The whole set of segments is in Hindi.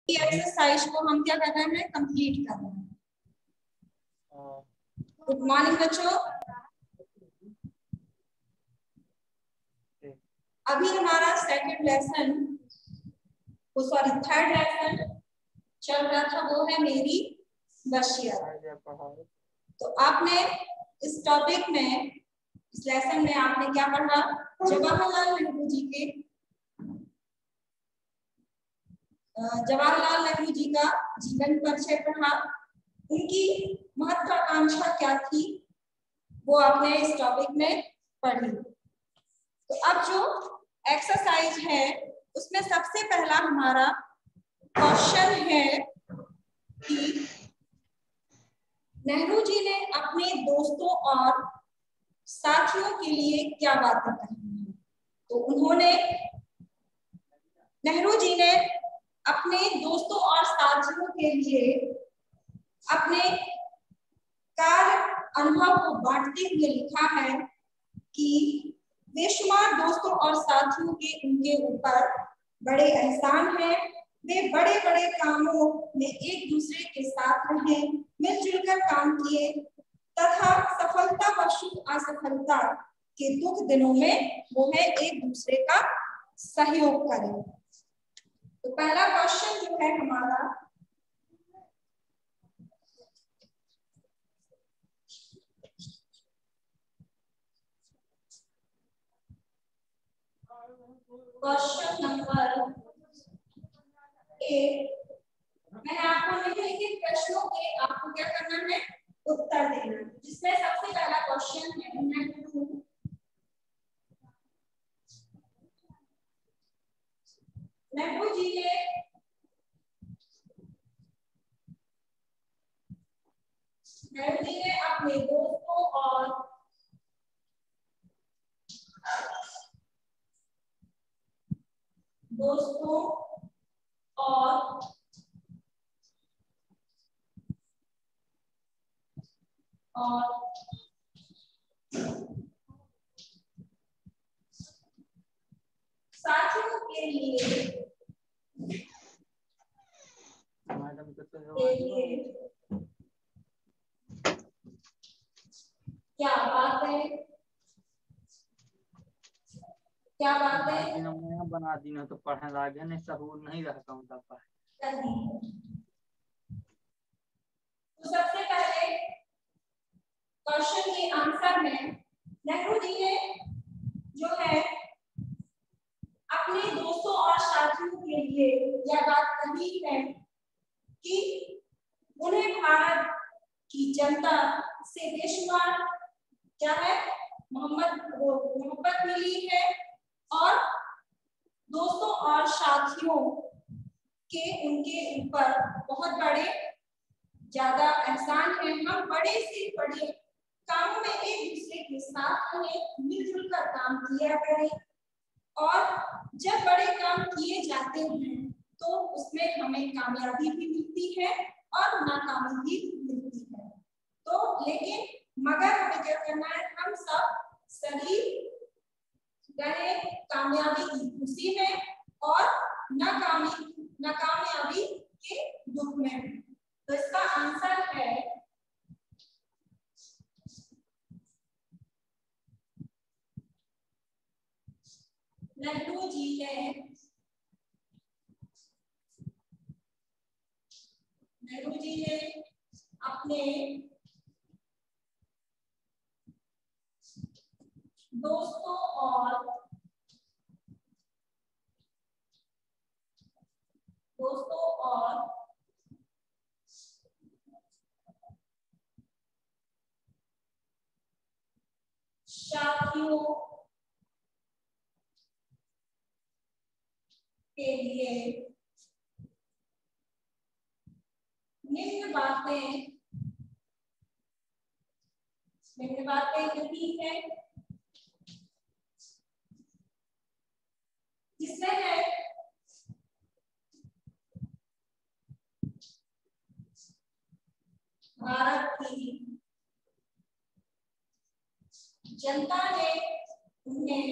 एक्सरसाइज को हम क्या कर रहे हैं, कंप्लीट कर रहे हैं। गुड मॉर्निंग बच्चों। अभी हमारा second lesson, sorry third lesson चल रहा था, वो है मेरी बशियत। तो आपने इस टॉपिक में, इस लेसन में आपने क्या पढ़ा, जवाहरलाल नेहरू जी के जवाहरलाल नेहरू जी का जीवन परिचय पढ़ा, उनकी महत्वाकांक्षा क्या थी वो आपने इस टॉपिक में पढ़ी। तो अब जो एक्सरसाइज है उसमें सबसे पहला हमारा क्वेश्चन है कि नेहरू जी ने अपने दोस्तों और साथियों के लिए क्या बातें कही। तो उन्होंने, नेहरू जी ने अपने दोस्तों और साथियों के लिए अपने कार्य अनुभव को बांटते हुए लिखा है कि बेशुमार दोस्तों और साथियों के उनके ऊपर बड़े एहसान हैं। वे बड़े बड़े कामों में एक दूसरे के साथ रहे, मिलजुल कर काम किए तथा सफलता व शुभ असफलता के दुख दिनों में वो है एक दूसरे का सहयोग करें। तो पहला क्वेश्चन जो है हमारा, क्वेश्चन नंबर 1, मैं आपको निम्नलिखित प्रश्नों के आपको क्या करना है, उत्तर देना। जिसमें सबसे पहला क्वेश्चन है, नेहरू जी ने अपने दोस्तों और साथियों के लिए क्या बात है, क्या बात है बना दी ना तो पढ़ने लागे नहीं, सहूर नहीं रहता हूँ तब। तो सबसे पहले क्वेश्चन के आंसर में नेहरू जी ने जो है अपने दोस्तों और साथियों के लिए यह बात कही है कि उन्हें भारत की जनता से बेशुमार क्या है, मोहब्बत मिली है और दोस्तों और साथियों के उनके ऊपर बहुत बड़े ज्यादा एहसान है। हम बड़े से बड़े कामों में एक दूसरे के साथ मिलजुल कर काम किया करें और जब बड़े काम किए जाते हैं तो उसमें हमें कामयाबी भी मिलती है और नाकामी भी मिलती है। तो लेकिन मगर हमें क्या करना है, हम सब सही रहे कामयाबी की खुशी में और नाकामयाबी के दुख में। तो इसका आंसर है नेहरू जी ने अपने दोस्तों और साथियों के लिए निम्न बातें कही है, जिसमें है भारत की जनता ने उन्हें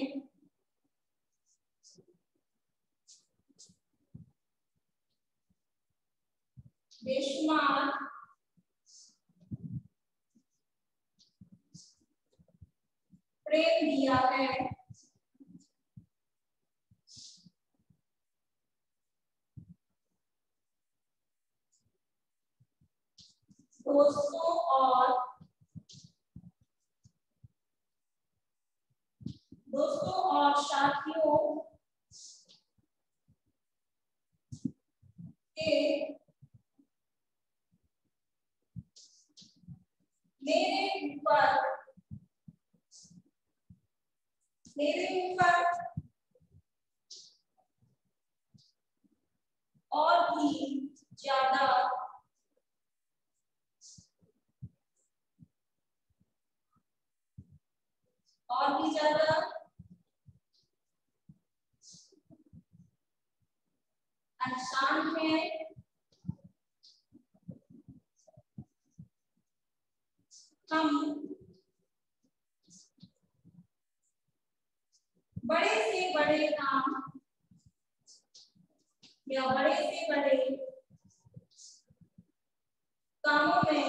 बेशुमार प्रेम दिया है। दोस्तों और साथियों के मेरे ऊपर और भी ज्यादा एहसान है। हम बड़े से बड़े काम या बड़े से बड़े कामों में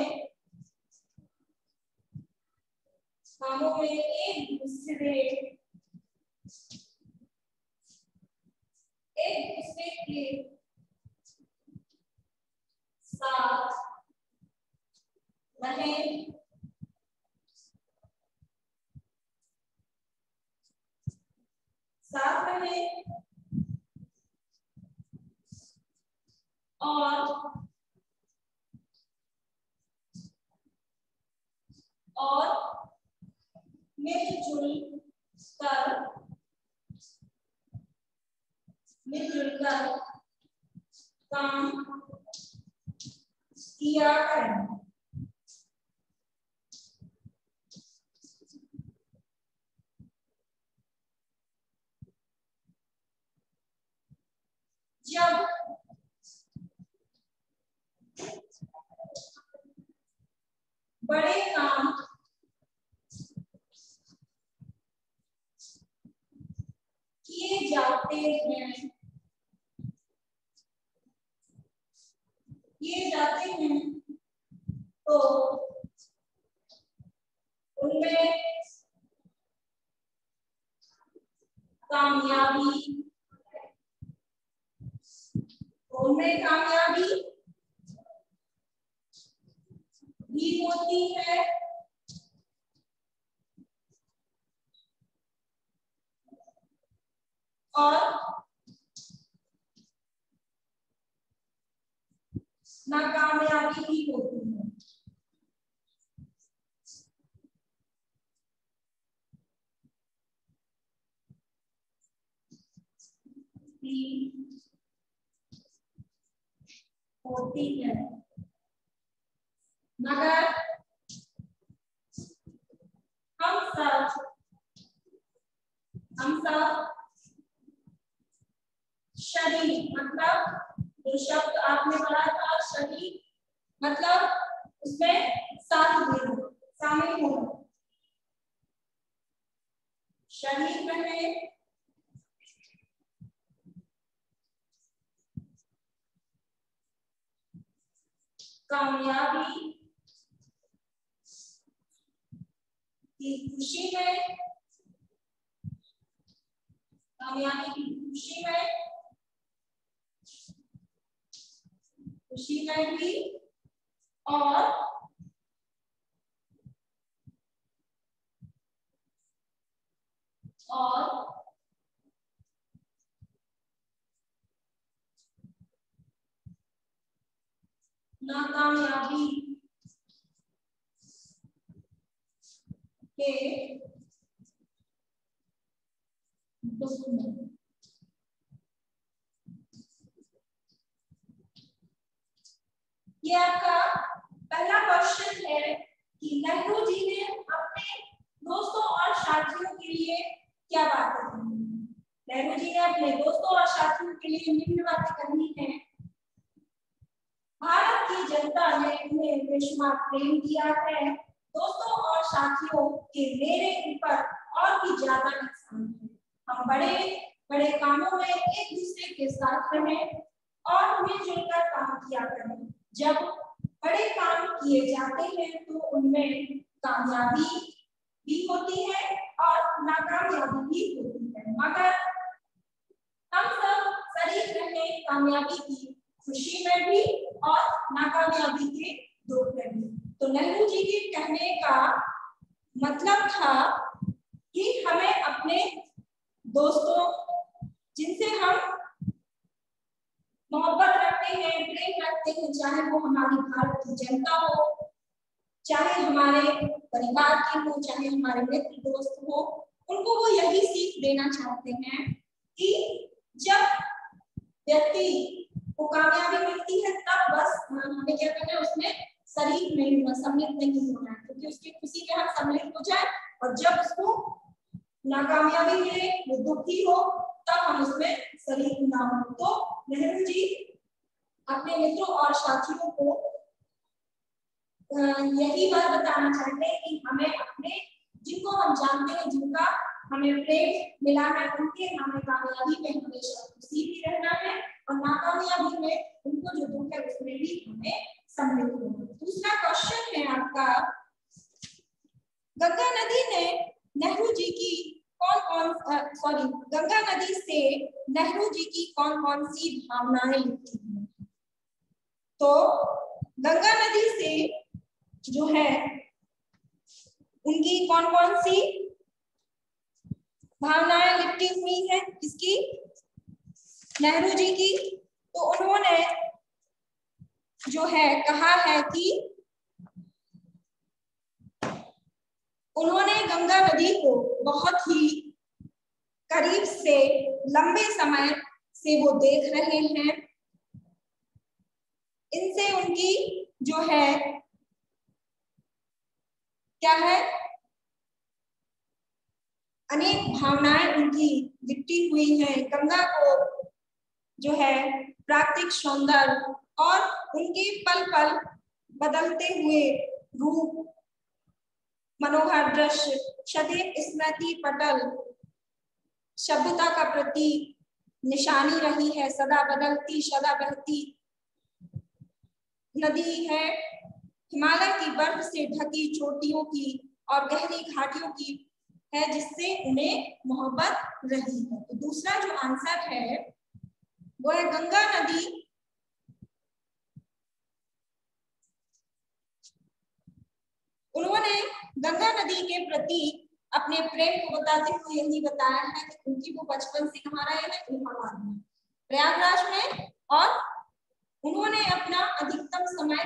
एक दूसरे के साथ रहें। और मिलजुल कर काम किया करें। जब बड़े काम किए जाते हैं तो उनमें कामयाबी भी होती है। और नाकामयाबी भी होती है। मगर हम सब शरीर मतलब जो शब्द आपने पढ़ा था शरीर मतलब उसमें साथ देना शामिल होना। शरीर में कामयाबी की खुशी में भी और नाकामयाबी के दुख में। ये आपका पहला क्वेश्चन है कि नेहरू जी ने अपने दोस्तों और साथियों के लिए क्या बातें कही। नेहरू जी ने अपने दोस्तों और साथियों के लिए निम्न बातें कही हैं। भारत की जनता ने उन्हें बेशुमार प्रेम दिया है। दोस्तों और साथियों के मेरे ऊपर और भी ज्यादा एहसान है। हम बड़े बड़े कामों में एक दूसरे के साथ रहें और मिलजुल कर काम किया करें। जब बड़े काम किए जाते हैं तो उनमें कामयाबी भी होती है और नाकामयाबी भी होती है, मगर हम सब शरीक रहे कामयाबी की खुशी में भी और नाकामयाबी के दुख में भी। तो नेहरू जी के कहने का मतलब था कि हमें अपने दोस्तों जिनसे हम मोहब्बत रखते हैं, प्रेम रखते हैं, चाहे वो हमारी भारत की जनता हो, चाहे हमारे परिवार के हो, चाहे हमारे मित्र दोस्त हो, उनको वो यही सीख देना चाहते हैं कि जब व्यक्ति को कामयाबी मिलती है तब बस हमें क्या करना है, उसमें शरीक नहीं होना, सम्मिलित नहीं होना है, क्योंकि उसकी खुशी में हम सम्मिलित हो जाए और जब उसको नाकामयाबी मिले, वो दुखी हो, तब हम उसमें शरीक ना हो। तो नेहरू जी अपने मित्रों और साथियों को यही बात बताना चाहते हैं कि हमें अपने जिनको हम जानते हैं, जिनका हमें प्रेम मिला है, उनके हमें कामयाबी में हमेशा खुशी भी रहना है और नाकामयाबी में उनको जो दुख है उसमें भी हमें सम्मिलित होना है। दूसरा क्वेश्चन है आपका, गंगा नदी ने नेहरू जी की गंगा नदी से नेहरू जी की कौन कौन सी भावनाएं लिखी हैं? तो गंगा नदी से जो है उनकी कौन कौन सी भावनाएं लिपटी हुई है, किसकी? नेहरू जी की। तो उन्होंने जो है कहा है कि उन्होंने गंगा नदी को बहुत ही करीब से लंबे समय से वो देख रहे हैं, इनसे उनकी जो है क्या है, अनेक भावनाएं उनकी लिपटी हुई हैं। गंगा को जो है प्राकृतिक सौंदर्य और उनके पल पल बदलते हुए रूप, मनोहर दृश्य, सदैव स्मृति पटल, सभ्यता का प्रतीक, निशानी रही है, सदा बदलती सदा बहती नदी है, हिमालय की बर्फ से ढकी चोटियों की और गहरी घाटियों की है, जिससे उन्हें मोहब्बत रही है। तो दूसरा जो आंसर है वो है गंगा नदी उन्होंने गंगा नदी के प्रति अपने प्रेम को बताते हुए यही बताया है कि उनकी वो बचपन से कहाँ रहे हैं, इलाहाबाद में, प्रयागराज में, और उन्होंने अपना अधिकतम समय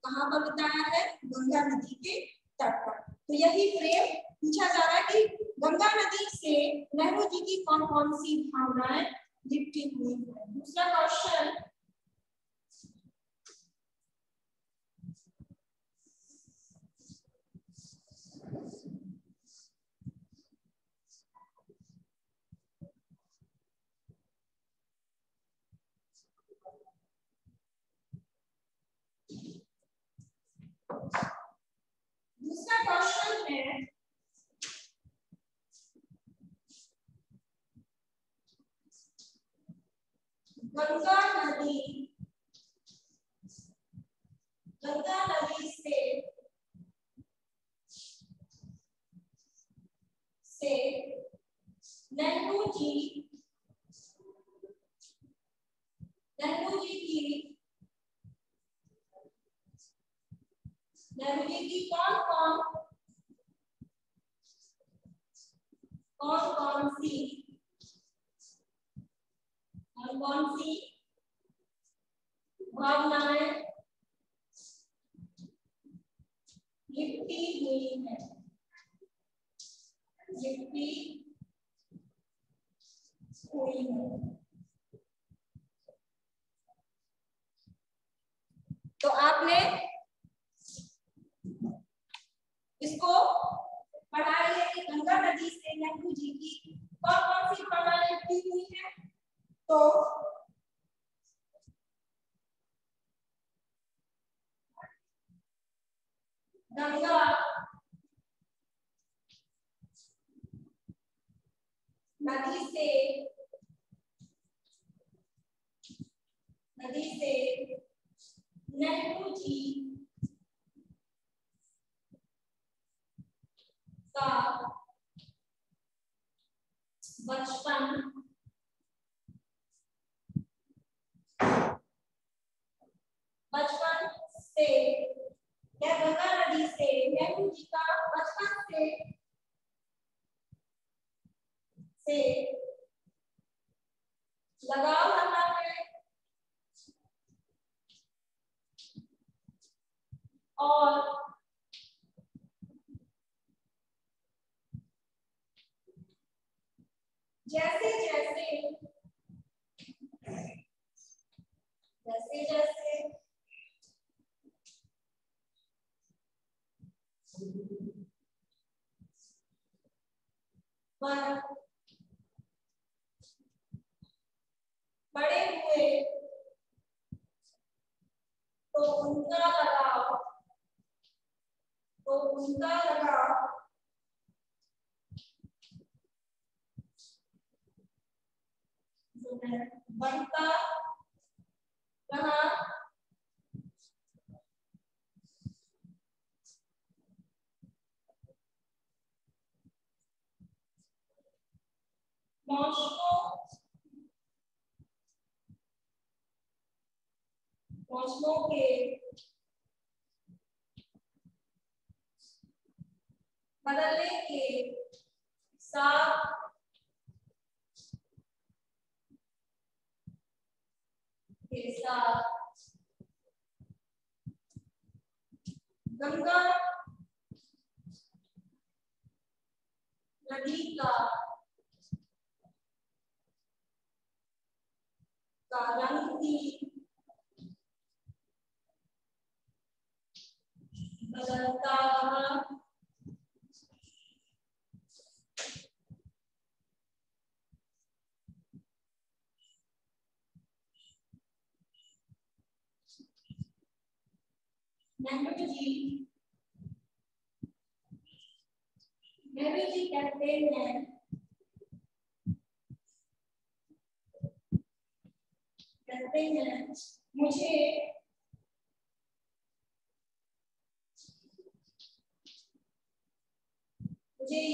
कहाँ पर बिताया है, गंगा नदी के तट पर। तो यही प्रेम पूछा जा रहा है कि गंगा नदी से नेहरू जी की कौन कौन सी भावनाएं लिपटी हुई है। दूसरा क्वेश्चन, दूसरा क्वेश्चन है गंगा नदी से नेहरू जी की कौन सी भावनाएं लिपटी हुई है, तो आपने इसको पढ़ा है कि गंगा नदी से नेहरू जी की कौन सी भावनाएं लिपटी हुई है। तो गंगा नदी से नेहरू जी का बचपन से या गंगा नदी से नेहरू जी का बचपन से लगाव रहा है और जैसे जैसे वह बड़े हुए तो उनका लगाव जो है बढ़ता रहा मौसमों के बदलने के साथ गंगा नदी का रंग भी बदलता रहा नेहरू जी कहते हैं मुझे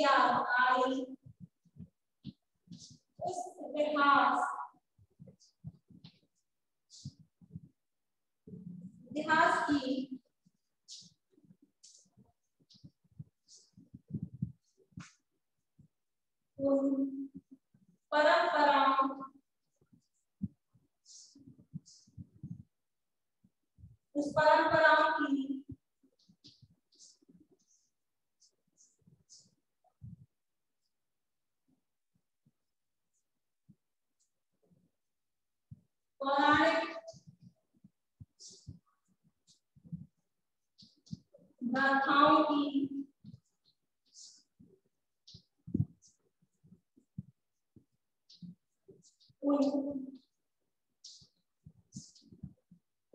याद आई उस इतिहास की उन परंपराओं की पौराणिक गाथाओं की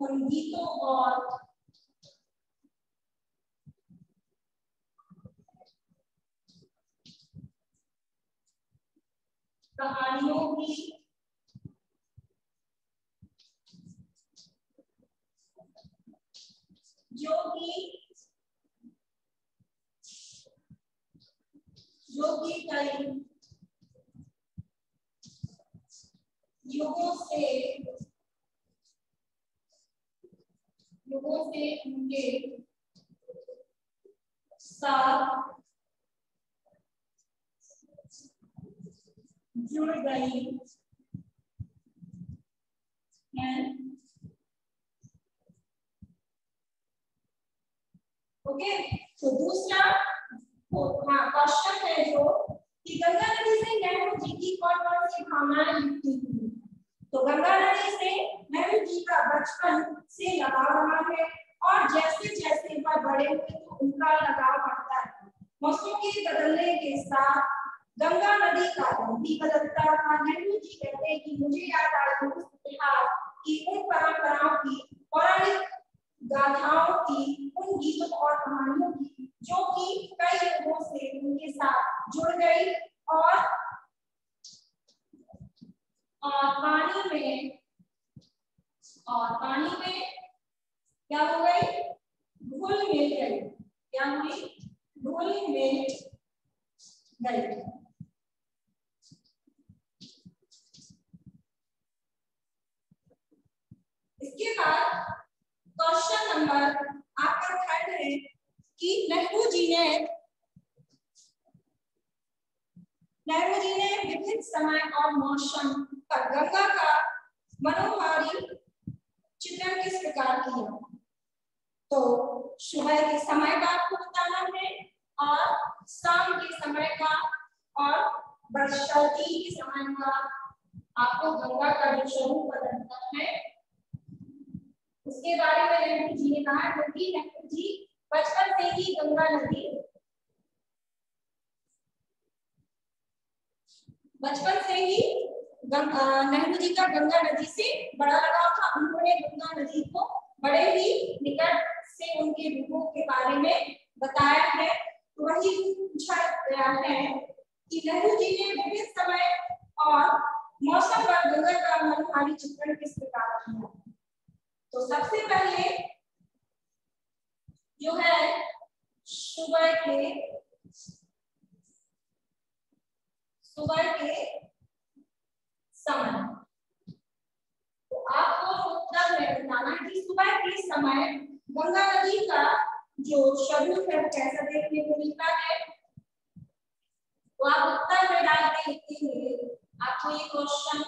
उन गीतों और कहानियों की जो कि कई युगों से उनके साथ जुड़ गई हैं। ओके, तो दूसरा क्वेश्चन है जो कि गंगा नदी से नेहरू जी की कौन सी भावनाएं जुड़ी हुई। तो गंगा नदी से नेहरू जी का बचपन से लगाव रहा है और जैसे जैसे वह बड़े हुए तो उनका लगाव बढ़ता है। मौसमों के बदलने के साथ गंगा नदी का रंग भी बदलता रहा। नेहरू जी कहते हैं कि मुझे याद आता है उस इतिहास की उन परंपराओं की पौराणिक गाथाओं की उन गीतों और कहानियों की जो कि कई लोगों से उनके साथ जुड़ गई और पानी में हुई ढोली में गई। इसके बाद क्वेश्चन नंबर आपका थर्ड है कि नेहरू जी ने विभिन्न समय और मौसम पर गंगा का मनोहारी चित्रण किस प्रकार किया। तो सुबह के समय का आपको बताना है और शाम के समय का और बरसाती के समय का आपको गंगा का जो स्वरूप बदलता है उसके बारे में नेहरू जी ने कहा, क्योंकि नेहरू जी बचपन से ही गंगा नदी नेहरू जी का गंगा नदी से बड़ा लगाव था। उन्होंने गंगा नदी को बड़े ही निकट से उनके रूपों के बारे में बताया है। तो वही पूछा गया है कि नेहरू जी ने विभिन्न समय और मौसम पर गंगा का मनोहारी चित्रण किस प्रकार किया। तो सबसे पहले जो है सुबह के समय, तो आपको उत्तर में बताना कि सुबह के समय गंगा नदी का जो स्वरूप है कैसा देखने को मिलता है। तो आप उत्तर में डाल के लिखेंगे। आपको ये क्वेश्चन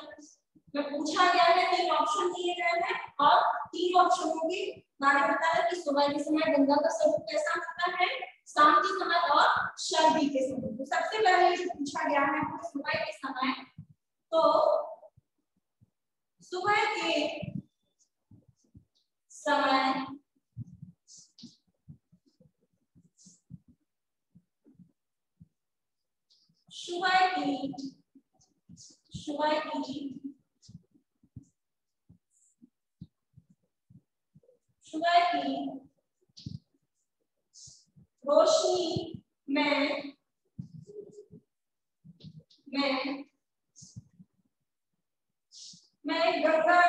में पूछा गया है, 3 ऑप्शन दिए गए हैं और 3 ऑप्शनों के बारे में बताया कि सुबह के समय गंगा का स्वरूप कैसा होता है, शाम के समय और सर्दी के समय। तो सबसे पहले जो पूछा गया है सुबह के समय, तो सुबह के समय सुबह की रोशनी में गंगा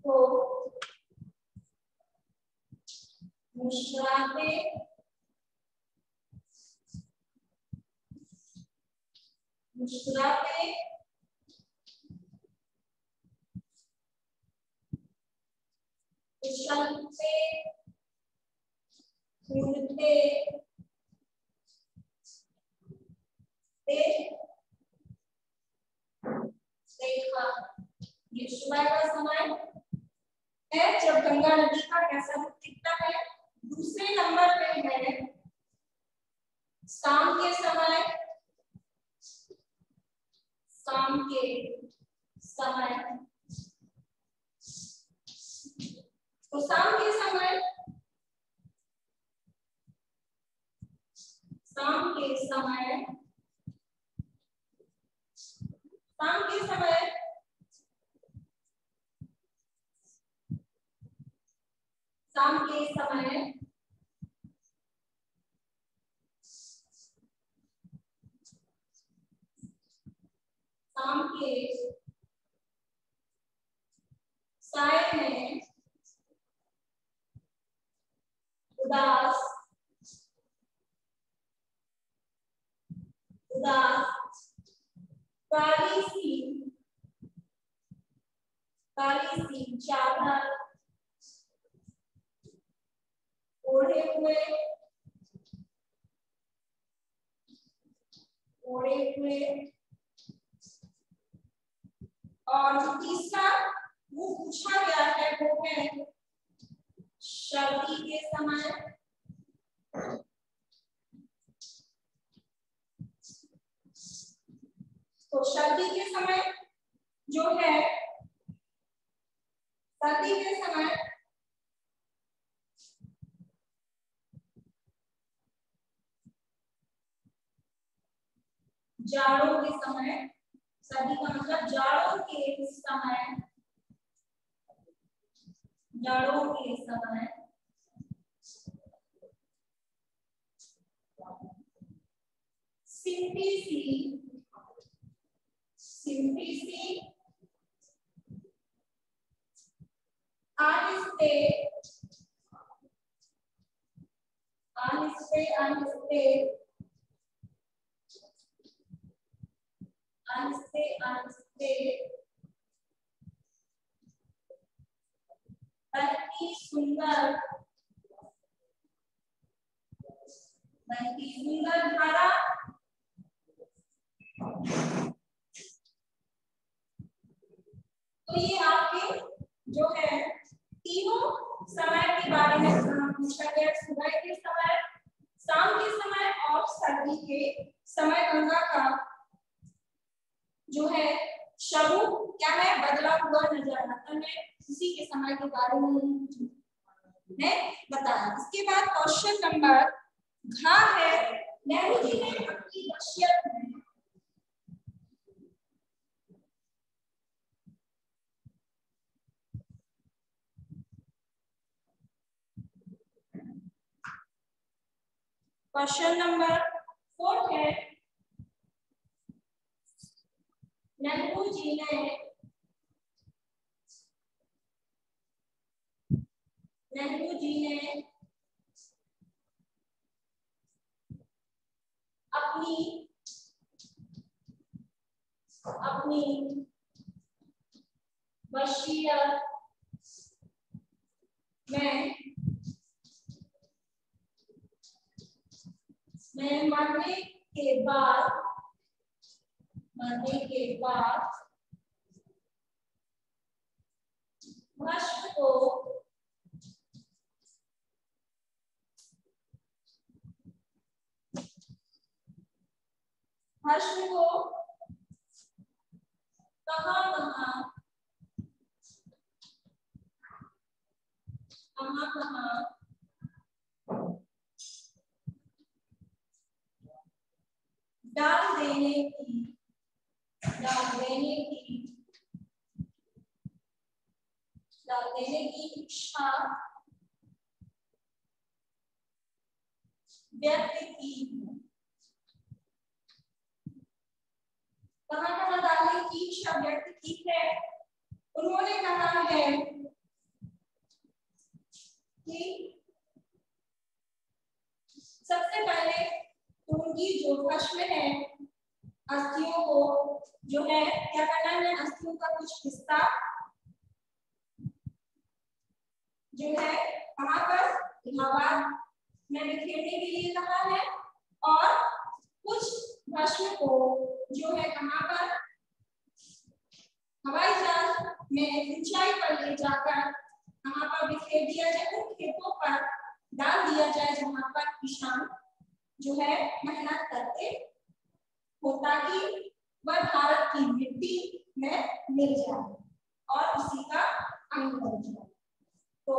को मुस्कुराते देखा। ये सुबह का समय है जब गंगा नदी का कैसा रूप दिखता है। दूसरे नंबर पे है शाम के समय। तो शाम के समय साय में उदास काली सी चादर ओढ़े हुए और जो तीसरा वो पूछा गया है वो है सर्दी के समय। तो सर्दी के समय जो है सर्दी के समय जाड़ों के समय, सर्दी का मतलब जाड़ों के समय सिंपी सी आहिस्ते आहिस्ते आहिस्ते आहिस्ते आहिस्ते बहती सुंदर धारा तो ये आपके जो है तीनों समय के बारे में पूछा गया। सुबह के समय, शाम के समय और सर्दी के समय गंगा का जो है स्वरूप क्या है, बदला हुआ नजर आता है। उसी के समय के बारे में ने बताया। इसके बाद क्वेश्चन नंबर घ है, नेहरू जी ने अपनी वसीयत में क्वेश्चन नंबर 4 है, नेहरू जी ने अपनी वसीयत में मरने के बाद भस्म को कहाँ डाल देने की इच्छा व्यक्त की। कहाँ डालने की इच्छा व्यक्त की है? उन्होंने कहा है कि सबसे पहले उनकी जो भस्म है, अस्थियों को जो है क्या करना है, अस्थियों का कुछ हिस्सा जो है कहाँ पर इलाहाबाद में बिखेरने के लिए कहा है, और कुछ भस्म को जो है कहाँ पर हवाई जहाज में ऊंचाई पर ले जाकर कहाँ पर बिखेर दिया जाए, उन खेतों पर डाल दिया जाए जहाँ पर किसान जो है मेहनत करते हो, ताकि वह भारत की मिट्टी में मिल जाए और उसी का अंग बन जाए। तो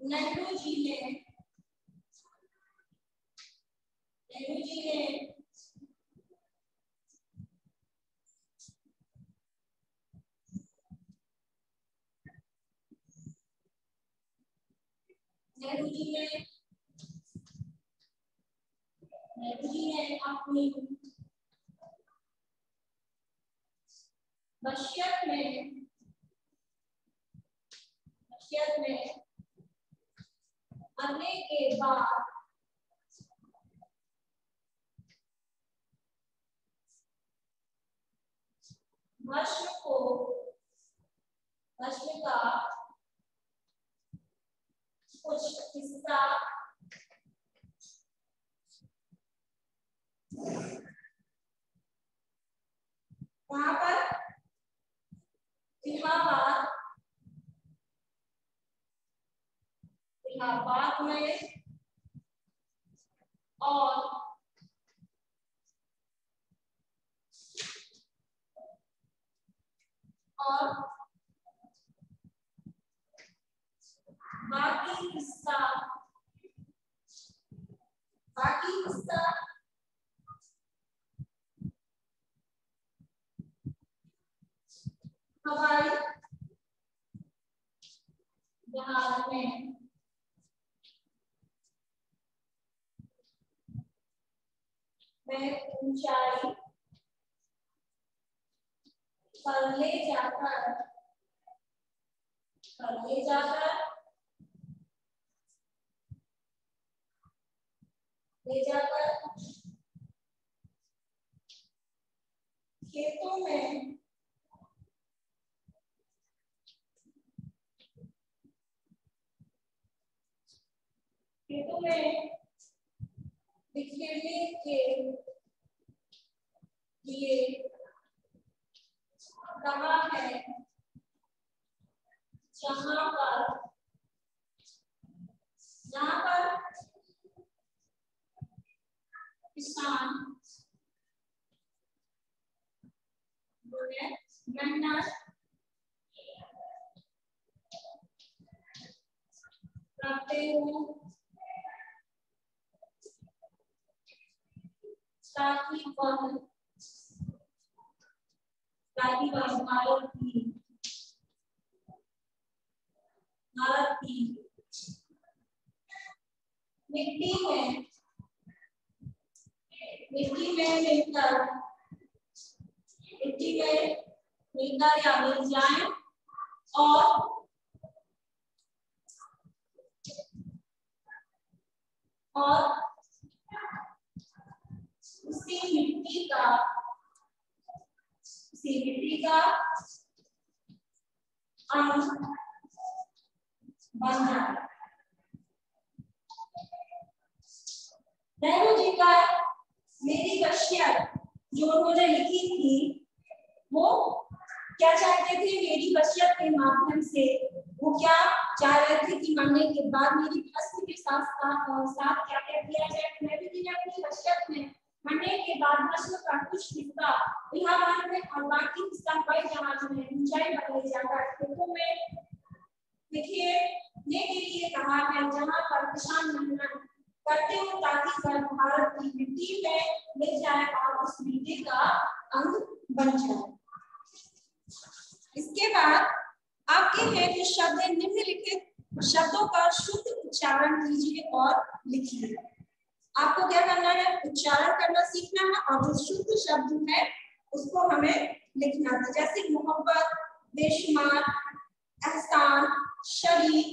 नेहरू जी ने अपनी वसीयत में मरने के बाद भस्म का कुछ हिस्सा वहां पर इलाहाबाद में और बाकी हिस्सा हवाई जहाज में ऊंचाई पर ले जाकर ले जाकर खेतों में बिखेरने के लिए कहा है, जहां पर किसान मेहनत करते हो ताकि भारत की मिट्टी में मिलकर या मिल जाए और उसी मिट्टी का अंग बन जाए। नेहरू जी का मेरी वसीयत जो उन्होंने लिखी थी, वो क्या चाहते थे? मेरी वसीयत के माध्यम से वो क्या चाह रहे थे कि मरने के बाद मेरी भस्म के साथ क्या क्या किया जाए। नेहरू जी ने अपनी वसीयत में मरने के बाद भस्म का कुछ हिस्सा इलाहाबाद में और बाकी हिस्सा बड़े जहाज में ऊंचाई पर ले जाकर खेतों में बिखेरने के लिए कहा है, जहां पर किसान मेहनत करते हो ताकि भारत की मिट्टी में मिल जाए और उस मिट्टी का अंग बन जाए। इसके बाद आपके हैं कि शब्द निम्नलिखित शब्दों का शुद्ध उच्चारण कीजिए और लिखिए। आपको क्या करना है? उच्चारण करना सीखना है और जो शुद्ध शब्द है उसको हमें लिखना है। जैसे मोहब्बत, बेशुमार, एहसान, शरीक,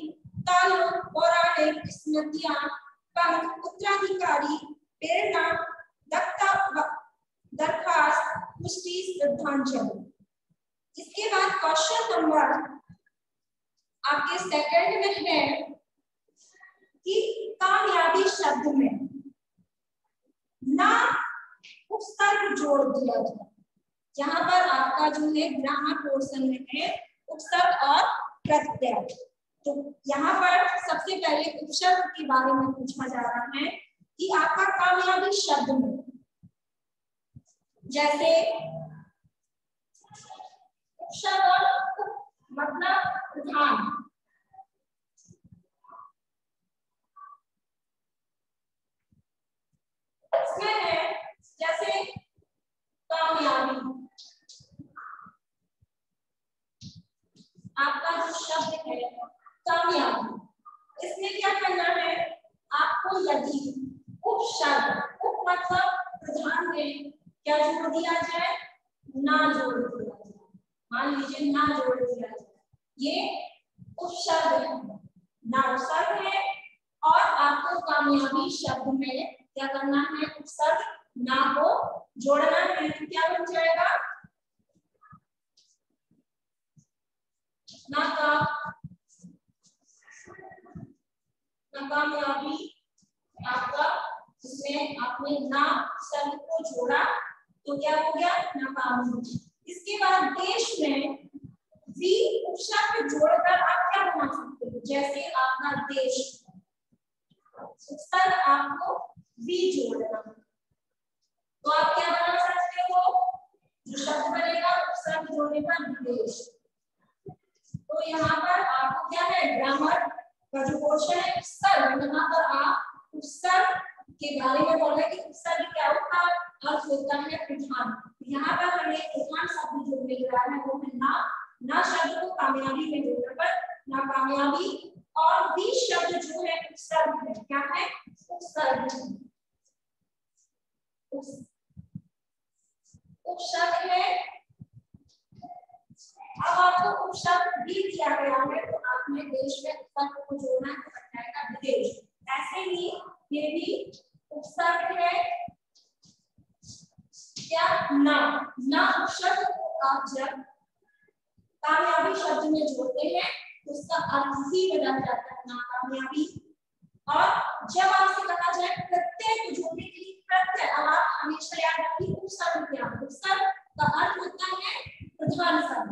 ताल्लुक, पौराणिक, स्मृतियां, पंख, उत्तराधिकारी, प्रेरणा, दरखास्त, पुष्टि, श्रद्धांजलि। इसके बाद क्वेश्चन नंबर आपके सेकंड में है कि कामयाबी शब्द में ना उपसर्ग जोड़ दिया जाए। जहां पर आपका जो है ग्रामर पोर्शन में है उपसर्ग और प्रत्यय। तो यहाँ पर सबसे पहले उपसर्ग के बारे में पूछा जा रहा है कि आपका कामयाबी शब्द में जैसे उपसर्ग मतलब प्रधान, इसमें है जैसे कामयाबी। आपका जो शब्द है कामयाबी, इसमें क्या करना है आपको? यदि उपशब्द उप मतलब प्रधान में क्या जोड़ दिया जाए? ना जोड़ दिया जाए। मान लीजिए ना जोड़ दिया जाए, ये उपशब्द है, ना उपसर्ग है। और आपको कामयाबी शब्द में क्या करना है? उपसर्ग ना को जोड़ना है। तो क्या बन जाएगा? ना कामयाबी आपका, इसमें आपने ना शब्द को जोड़ा तो क्या हो गया? नाकामयाबी। इसके बाद देश में वी उपशब्द जोड़कर आप क्या बना सकते हो? जैसे आपका देश, उपसर्ग आपको वी जोड़ना, तो आप क्या बना सकते हो? जो शब्द बनेगा उपसर्ग जोड़ने पर देश। तो यहाँ पर आपको क्या है? ग्रामर का जो पोर्शन है उपसर्ग, यहाँ पर आप उपसर्ग के बारे में बोल रहे हैं कि उपसर्ग क्या होता है? अर्थ होता है प्रधान। यहाँ पर हमें प्रधान शब्द जो मिल रहा है वो है ना शब्द को कामयाबी में जोड़ने पर नाकामयाबी, और भी शब्द जो है उपसर्ग है। क्या है? उपसर्ग। उपसर्ग है। अब आपको उपशब्द भी दिया गया है तो आप में देश में उपसर्ग को जोड़ना है तो बन जाएगा विदेश। ऐसे ही ये भी उपसर्ग है क्या ना। ना शब्द को आप जब कामयाबी शब्द में जोड़ते हैं तो उसका अर्थ ही बदल जाता है नाकामयाबी। और जब आपसे कहा जाए प्रत्यय को जोड़ने के लिए प्रत्यय, अब आप हमेशा याद रखिए उपसर्ग क्या है। उपसर्ग का अर्थ होता है प्रधान शब्द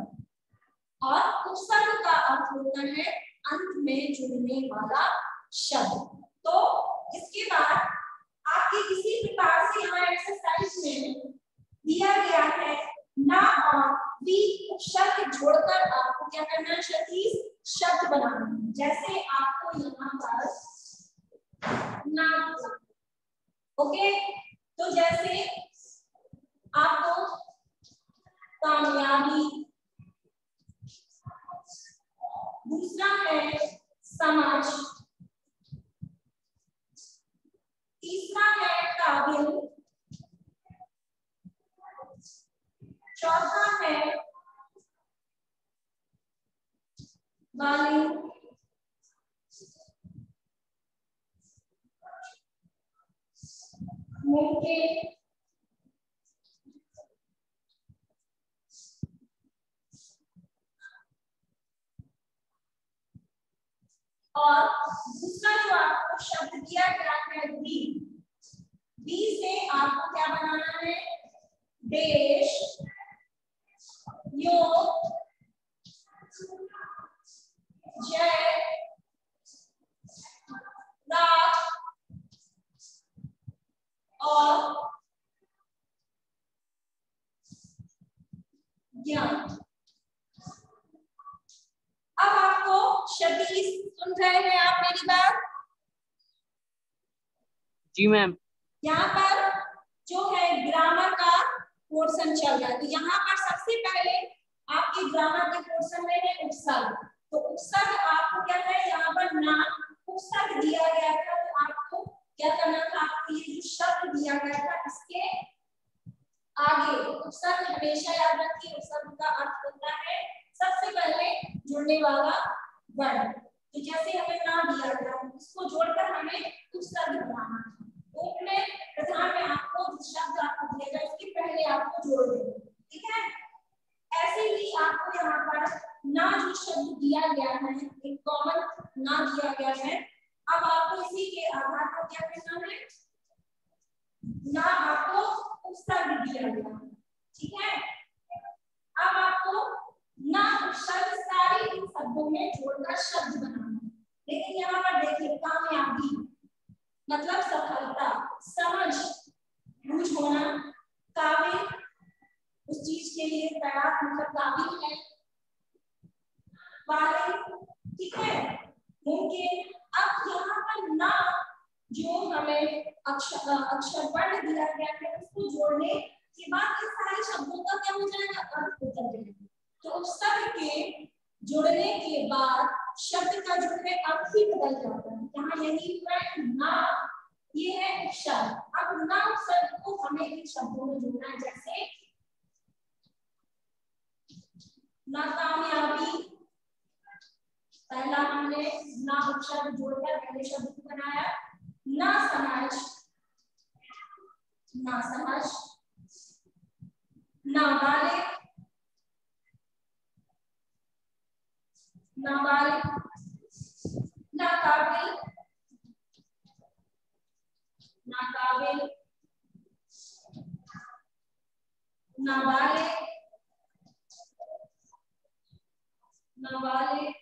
और उपसर्ग का अर्थ होता है अंत में जुड़ने वाला शब्द। तो इसके बाद आपके किसी प्रकार से यहाँ एक्सरसाइज में दिया गया है ना और वी शब्द जोड़कर आपको क्या करना है सतीश, शब्द बनाना है। जैसे आपको यहाँ पर ना, ओके, तो जैसे आपको कामयाबी, दूसरा है समझ, तीसरा है काबिल, चौथा है बालिग, मुमकिन, और दूसरा जो आपको शब्द दिया गया है बी, बी से आपको क्या बनाना है देश, योग, जय, रात और ज्ञान। अब आपको सतीश सुन रहे हैं आप मेरी बात? जी मैम। यहाँ पर जो है ग्रामर का पोर्शन चल रहा है, तो यहाँ पर सबसे पहले आपके ग्रामर के पोर्शन में है उपसर्ग। तो उपसर्ग आपको क्या है यहाँ पर ना उपसर्ग दिया गया था, तो आपको क्या करना था, आपको ये जो शब्द दिया गया था इसके आगे उपसर्ग हमेशा याद रखिए। उपसर्ग का अर्थ होता है सबसे पहले जुड़ने वाला वर्ण। तो जैसे हमें ना दिया गया उसको जोड़कर हमें उपसर्ग बनाना है। में प्रधान में आपको शब्द आपको दिया गया उसके पहले आपको जोड़ देना, ठीक है। ऐसे ही आपको यहाँ पर ना जो शब्द दिया गया है एक कॉमन ना दिया गया है, अब आपको इसी के आधार पर क्या करना है, ना आपको उपसर्ग दिया गया है, ठीक है। अब आपको ना शब्द सारे इन शब्दों में जोड़कर शब्द बनाना है। लेकिन यहाँ पर देखिए कामयाबी मतलब सफलता, समझ बूझ होना, काबिल उस चीज के लिए तैयार मतलब काबिल है, बालिग ठीक है, मुमकिन। अब यहाँ पर ना जो हमें अक्षर वर्ण दिया गया है उसको जोड़ने के बाद इस सारे शब्दों का क्या हो जाएगा, अर्थ बदल जाएगा। तो उपसर्ग के जुड़ने के बाद शब्द का जो है अर्थ ही बदल जाता है। यहाँ यही हुआ है ना, ये है उपसर्ग। अब ना उपसर्ग को हमें इन शब्दों में जोड़ना है, जैसे नाकामयाबी, पहला हमने ना उपसर्ग जोड़कर पहले शब्द को बनाया। ना समझ, ना समझ, नाबालिग, नाबालिग, नाकाबिल, नाकाबिल, नाबालिग, नाबालिग,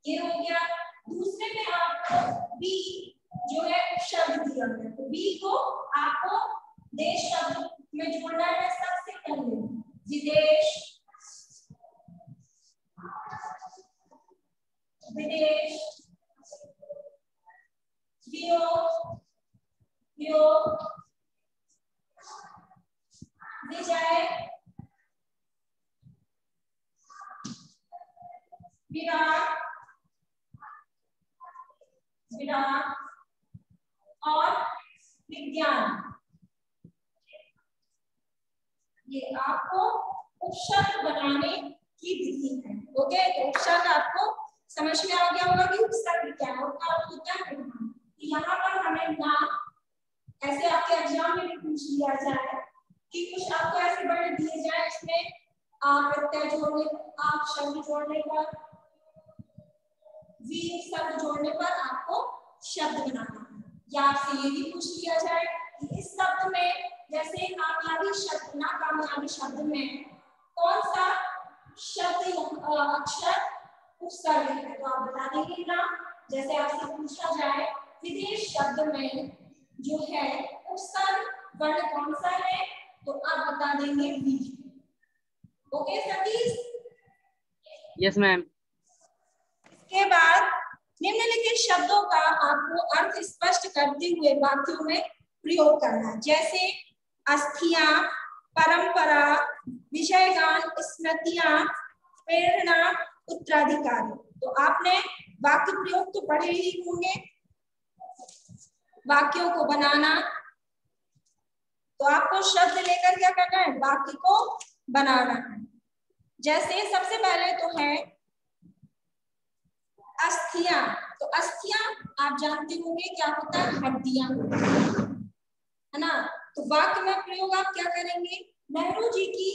ये हो गया। दूसरे में आपको बी जो है शब्द दिया गया, तो बी को आपको देश शब्द में जोड़ना है। सबसे पहले विदेश, विदेश, वियोग, योग, विजय, विराट, विराट और विज्ञान। ये आपको उपशब्द बनाने की विधि है। ओके, तो उपशब्द आपको समझ में आ गया होगा कि उपसर्ग क्या है, उसका अर्थ होता है विधान। यहाँ पर हमें ना, ऐसे आपके एग्जाम में भी पूछ लिया जाए कि कुछ आपको ऐसे वर्ड दिए जाए इसमें आप प्रत्यय जोड़ने, आप शब्द जोड़ने पर, वी शब्द जोड़ने पर आपको शब्द बनाना है। या आपसे ये भी पूछ लिया जाए कि इस शब्द में, जैसे कामयाबी शब्द, ना कामयाबी शब्द में कौन सा शब्द अक्षर उपसर्ग है, तो आप बता देंगे ना। जैसे आपसे पूछा जाए विदेश शब्द में जो है उपसर्ग वर्ण कौन सा है, तो आप बता देंगे वी। ओके सतीश? Yes ma'am. इसके बाद निम्नलिखित शब्दों का आपको अर्थ स्पष्ट करते हुए वाक्यों में प्रयोग करना है। जैसे अस्थियां, परंपरा, विजयगान, स्मृतियां, प्रेरणा, उत्तराधिकारी। तो आपने वाक्य प्रयोग तो पढ़े ही होंगे, वाक्यों को बनाना। तो आपको शब्द लेकर क्या करना है, वाक्य को बनाना है। जैसे सबसे पहले तो है अस्थियां। तो अस्थियां आप जानते होंगे क्या होता है, हड्डियां, है ना। तो वाक्य में प्रयोग आप क्या करेंगे, नेहरू जी की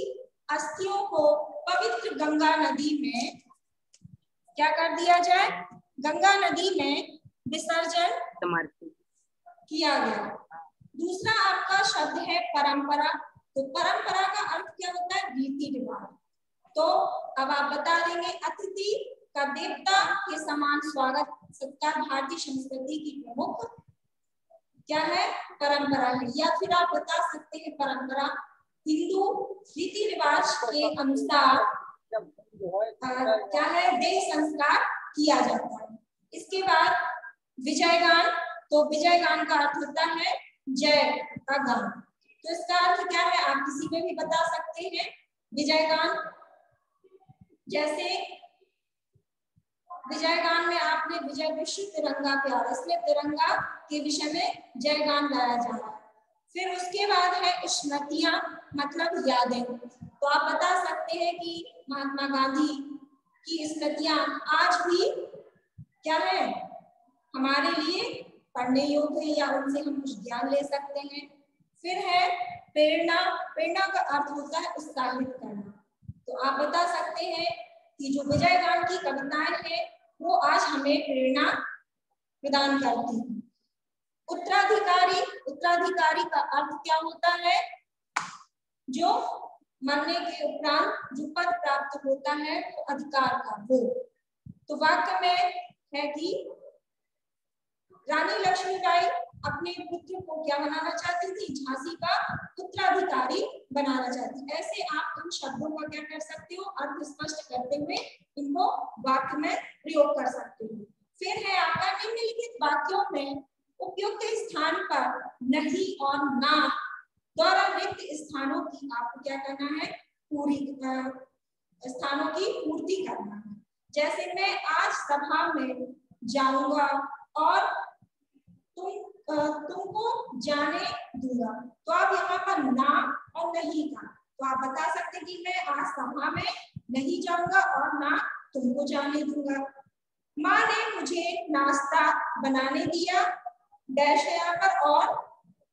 अस्थियों को पवित्र गंगा नदी में क्या कर दिया जाए, गंगा नदी में विसर्जन किया गया। दूसरा आपका शब्द है परंपरा। तो परंपरा का अर्थ क्या होता है, रीति रिवाज। तो अब आप बता देंगे अतिथि का देवता के समान स्वागत सत्कार भारतीय संस्कृति की प्रमुख क्या है, परंपरा है। या फिर आप बता सकते हैं परंपरा हिंदू रीति रिवाज के अनुसार क्या है, देह संस्कार किया जाता है। इसके बाद विजयगान। तो विजयगान का अर्थ होता है जय का गान। तो इसका अर्थ क्या है, आप किसी में भी बता सकते हैं विजयगान। जैसे विजयगान में आपने विजय विश्व तिरंगा प्यार, इसलिए तिरंगा के विषय में जयगान गाया जा रहा है। फिर उसके बाद है स्मृतियां, मतलब यादें। तो आप बता सकते हैं कि महात्मा गांधी की स्मृतियां आज भी क्या है, हमारे लिए पढ़ने योग्य है, या उनसे हम कुछ ज्ञान ले सकते हैं। फिर है प्रेरणा। प्रेरणा का अर्थ होता है उत्साहित करना। तो आप बता सकते हैं कि जो विजयगान की कविताएं हैं वो आज हमें प्रेरणा प्रदान करती हैं। उत्तराधिकारी। उत्तराधिकारी का अर्थ क्या होता है, जो मरने के उपरांत जो पद प्राप्त होता है तो अधिकार का वो। तो वाक्य में है कि रानी लक्ष्मीबाई अपने पुत्र को क्या बनाना चाहती थी, झांसी का उत्तराधिकारी बनाना चाहती। ऐसे आप इन शब्दों का क्या कर सकते हो, अर्थ स्पष्ट करते हुए इनको वाक्य में प्रयोग कर सकते हो। फिर है आपका निम्नलिखित वाक्यों में उपयुक्त स्थान पर नहीं और ना द्वारा रिक्त स्थानों की आपको क्या करना है, पूरी स्थानों की पूर्ति करना है। जैसे मैं आज सभा में जाऊंगा और तुमको जाने दूंगा। तो आप यहाँ पर ना और नहीं का, तो आप बता सकते हैं कि मैं आज सभा में नहीं जाऊंगा और ना तुमको जाने दूंगा। माँ ने मुझे नाश्ता बनाने दिया, डैश है यहाँ पर, और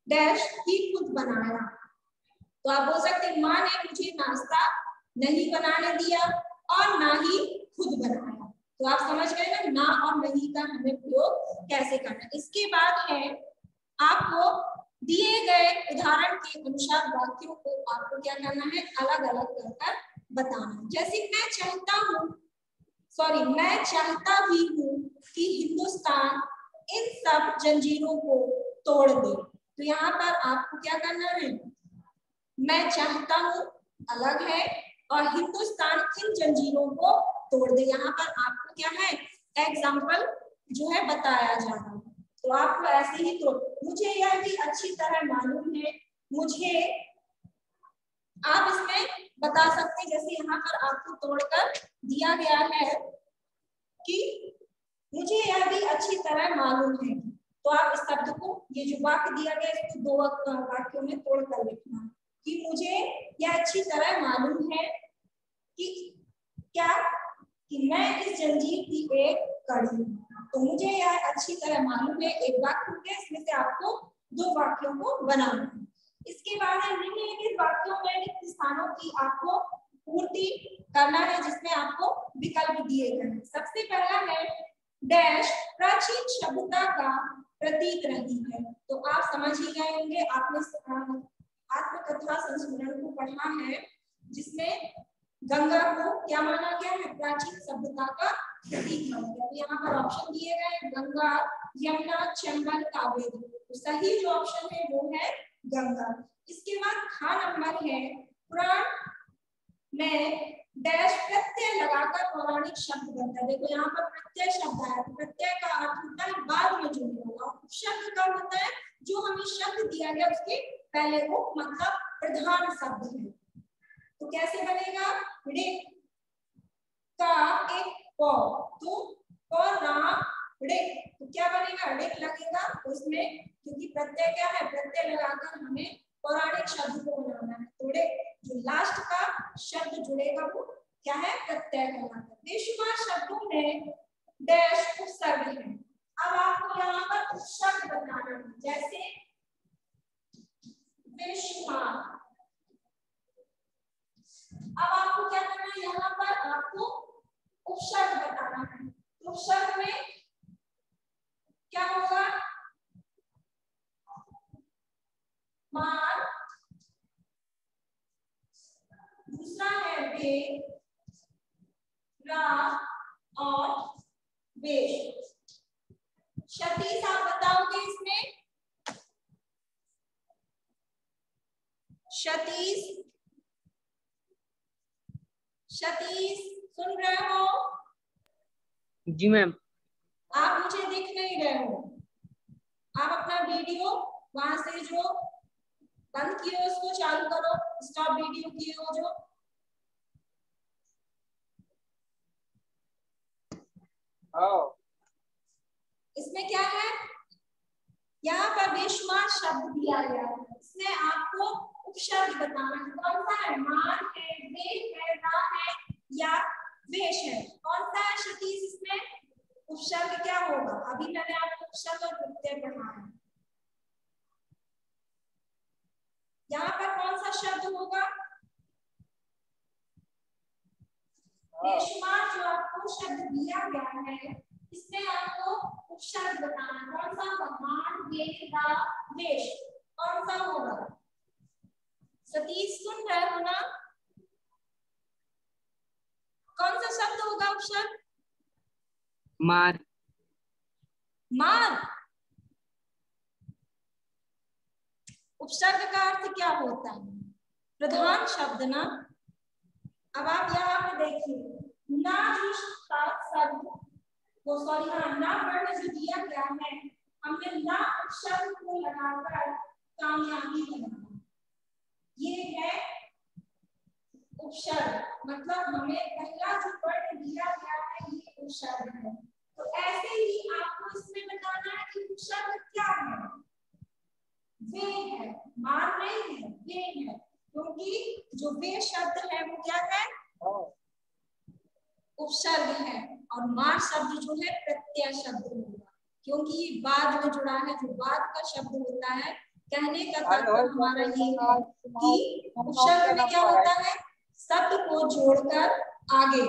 डैश ही खुद बनाया। तो आप बोल सकते हैं माँ ने मुझे नाश्ता नहीं बनाने दिया और ना ही खुद बनाया। तो आप समझ गए ना और नहीं का हमें प्रयोग कैसे करना। इसके बाद है आपको दिए गए उदाहरण के अनुसार वाक्यों को आपको क्या करना है, अलग अलग कर बताना। जैसे मैं चाहता भी हूँ कि हिंदुस्तान इन सब जंजीरों को तोड़ दे। तो यहाँ पर आपको क्या करना है, मैं चाहता हूँ अलग है और हिंदुस्तान इन जंजीरों को तोड़ दे, यहाँ पर आपको क्या है, एग्जाम्पल जो है बताया जा रहा है। तो आपको ऐसे ही, तो मुझे यह भी अच्छी तरह मालूम है, मुझे आप इसमें बता सकते हैं। जैसे यहाँ पर आपको तोड़कर दिया गया है कि मुझे यह भी अच्छी तरह मालूम है, तो आप इस शब्द को, ये जो वाक्य दिया गया है इसको 2 वाक्यों में तोड़कर लिखना कि मुझे यह अच्छी तरह मालूम है कि क्या, कि मैं इस जंजीर की एक कड़ी हूँ। तो मुझे यह अच्छी तरह मालूम है। एक वाक्य है, इसमें से आपको 2 वाक्यों को बनाना है। इसके बाद है निम्नलिखित वाक्यों में रिक्त स्थानों की आपको पूर्ति करना है, जिसमें आपको विकल्प दिए गए हैं। सबसे पहला है डैश प्राचीन सभ्यता का प्रतीक रही है। तो आप समझ ही गए होंगे, आपने आत्मकथा संस्मरण को पढ़ा है, जिसमें गंगा को क्या माना गया है, प्राचीन सभ्यता का प्रतीक माना गया। तो यहाँ पर ऑप्शन दिए गए हैं गंगा, यमुना, चंबल, कावेरी। तो सही जो ऑप्शन है वो है गंगा। इसके बाद खा नंबर है पुराण में डैश प्रत्यय लगाकर पौराणिक शब्द बनता है। देखो यहाँ पर प्रत्यय शब्द है, प्रत्यय का अर्थ होता है बाद में जुड़ने वाला। शब्द का होता है जो हमें शब्द दिया गया उसके पहले वो मतलब प्रधान शब्द है। तो कैसे बनेगा, ऋ का एक प, तो प रा ऋ, तो क्या बनेगा, ऋ लगेगा उसमें, क्योंकि प्रत्यय क्या है, प्रत्यय लगाकर हमें पौराणिक शब्द को बनाना है। तो ऋ जो लास्ट का शब्द जुड़ेगा वो क्या है, प्रत्यय कहलाता है। बेशुमार शब्दों में डैश उपसर्ग है। अब आपको यहाँ पर उपसर्ग बताना है, जैसे बेशुमार। अब आपको क्या करना है, यहाँ पर आपको उपसर्ग बताना है। उपसर्ग में क्या होगा, मार, दूसरा है वे, रा और वेश। क्षतिश आप बताओगे इसमें, क्षतिश, क्षतिश सुन रहे हो? जी मैम। आप मुझे दिख नहीं रहे हो। आप अपना वीडियो वहां से जो बंद किए उसको चालू करो, स्टॉप वीडियो किए हो जो। इसमें क्या है, यहाँ पर बेशुमार शब्द दिया गया है, इसमें आपको उपशब्द बताना है। कौन सा है, मान है, वे है, रा है या वेश है, कौन सा है क्षतिश? इसमें उपशब्द क्या होगा, अभी मैंने आपको उपशब्द और प्रत्यय पढ़ाया है। यहाँ पर कौन सा शब्द होगा, बेशुमार जो आपको शब्द दिया गया है इसमें आपको उपशब्द बताना है। कौन सा, मान, वे, रा, वेश, कौन सा होगा? सतीश सुन रहे हो ना? कौन सा शब्द होगा उपशब्द? मार। मार। उपसर्ग का अर्थ क्या होता है, प्रधान शब्द ना। अब आप यहाँ पे देखिए, ना जो शब्द वो सॉरी ना वर्ण जो दिया गया है, हमने ना उपसर्ग को लगाकर कामयाबी बनाना, ये है उपसर्ग। मतलब हमें पहला जो वर्ण दिया गया है ये उपसर्ग है। तो ऐसे ही आपको इसमें बताना है कि उपसर्ग क्या है, वे है, मार नहीं है, वे है, क्योंकि जो वे शब्द है वो क्या है, उपसर्ग है, और मार शब्द जो है प्रत्यय शब्द होगा, क्योंकि ये बाद में जुड़ा है। जो बाद का शब्द होता है, कहने का तात्पर्य हमारा ये है कि उपसर्ग में क्या होता है, शब्द को जोड़कर आगे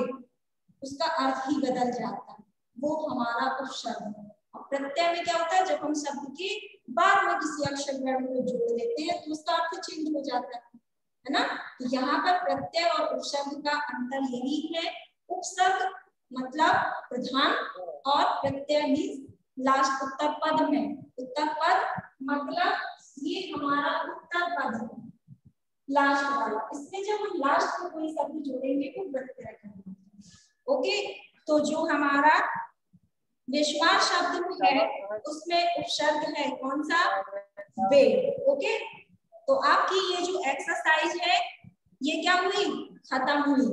उसका अर्थ ही बदल जाता है, वो हमारा उपसर्ग है। और प्रत्यय में क्या होता है, जब हम शब्द के बाद में किसी अक्षर वर्ण को जोड़ देते हैं तो उसका अर्थ चेंज हो जाता है ना। तो यहाँ पर प्रत्यय और उपसर्ग का अंतर यही है, उपसर्ग मतलब प्रधान और प्रत्यय मीन्स लास्ट उत्तर पद में। उत्तर पद मतलब ये हमारा उत्तर पद है, लास्ट वाला। इसमें जब हम लास्ट में कोई शब्द जोड़ेंगे तो प्रत्यय करना। ओके, तो जो हमारा विश्वास शब्द है उसमें उपसर्ग है कौन सा, वे। ओके, तो आपकी ये जो एक्सरसाइज है ये क्या हुई, खत्म हुई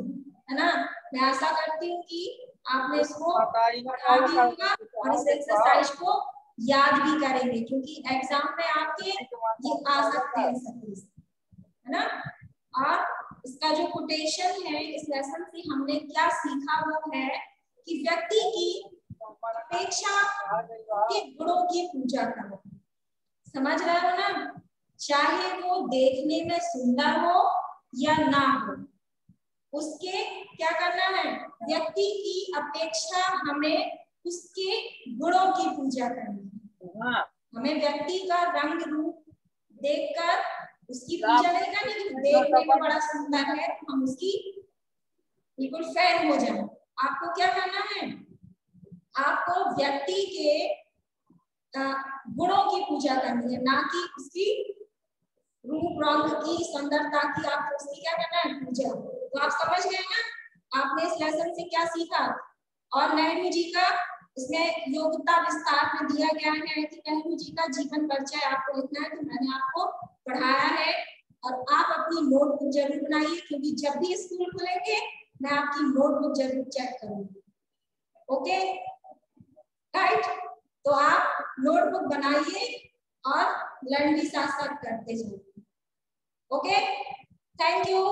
है ना। मैं आशा करती हूँ कि आपने इसको पढ़ा भी होगा और इस एक्सरसाइज को याद भी करेंगे, क्योंकि एग्जाम में आपके ये आ सकते हैं है ना। और इसका जो कोटेशन है, इस लेसन से हमने क्या सीखा वो है कि व्यक्ति की अपेक्षा के गुणों की पूजा करो। समझ रहे हो ना? चाहे वो देखने में सुंदर हो या ना हो, उसके क्या करना है? व्यक्ति की अपेक्षा हमें उसके गुणों की पूजा करनी है। हमें व्यक्ति का रंग रूप देखकर उसकी पूजा नहीं करनी कि देखने में बड़ा सुंदर है तो हम उसकी बिल्कुल फैन हो जाए। आपको क्या करना है? आपको व्यक्ति के गुणों की पूजा करनी है, ना कि उसकी रूप रंग की, सुंदरता की। आपको उसकी क्या करना है? पूजा। तो आप समझ गए ना आपने इस लेसन से क्या सीखा? और नेहरू जी का इसमें योग्यता विस्तार में दिया गया है कि नेहरू जी का जीवन परिचय आपको लिखना है, तो मैंने आपको पढ़ाया है। और आप अपनी नोटबुक जरूर बनाइए, क्योंकि जब भी स्कूल खुलेंगे मैं आपकी नोटबुक जरूर चेक करूंगी। Okay right? तो आप नोटबुक बनाइए और लर्न भी साथ साथ करते जाइए। Okay, thank you.